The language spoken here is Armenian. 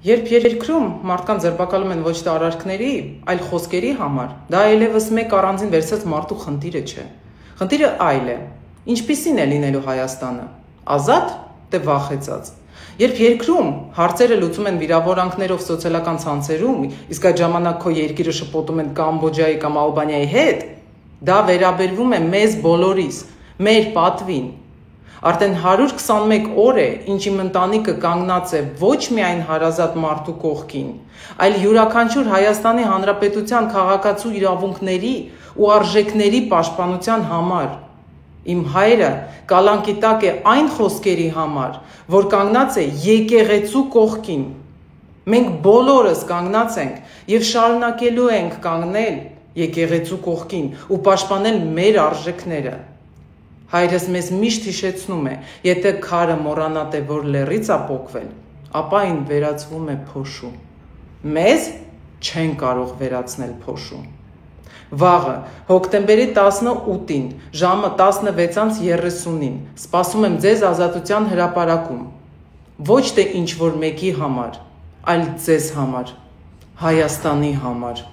Երբ երկրում մարդկանց ձերբակալում են ոչ թե արարքների, այլ խոսքերի համար, դա այլևս մեկ առանձին վերցած մարդու խնդիրը չէ։ Խնդիրը այլ է։ Ինչպիսին է լինելու Հայաստանը։ Ազատ, թե վախեցած։ Երբ երկրում հարցերը լուծում են վիրավորանքներով սոցիալական ցանցերում, իսկ այդ ժամանակ քո երկիրը շփոթում են Կամբոջայի կամ Ալբանիայի հետ, դա վերաբերվում է մեզ բոլորիս, մեր պատվին։ Արդեն 121 օր է, ինչ իմ ընտանիքը կանգնած է ոչ միայն հարազատ մարդու կողքին, այլ յուրաքանչյուր Հայաստանի Հանրապետության քաղաքացու իրավունքների ու արժեքների պաշտպանության համար։ Իմ հայրը կալանքի տակ է այն խոսքերի համար, որ կանգնած է եկեղեցու կողքին։ Մենք բոլորս կանգնած ենք և շարունակելու ենք կանգնել եկեղեցու կողքին ու պաշտպանել մեր արժեքները։ Հայրս մեզ միշտ հիշեցնում է, եթե քարը մոռանա թե որ լեռից է պոկվել, ապա այն վերածվում է փոշու։ Մեզ չեն կարող վերացնել փոշու։ Վաղը, հոկտեմբերի 18-ին, ժամը 16:30-ին, սպասում եմ ձեզ Ազատության հրապարակում։ Ոչ թե ինչ-որ մեկի համար, այլ ձեզ համար, Հայաստանի համար։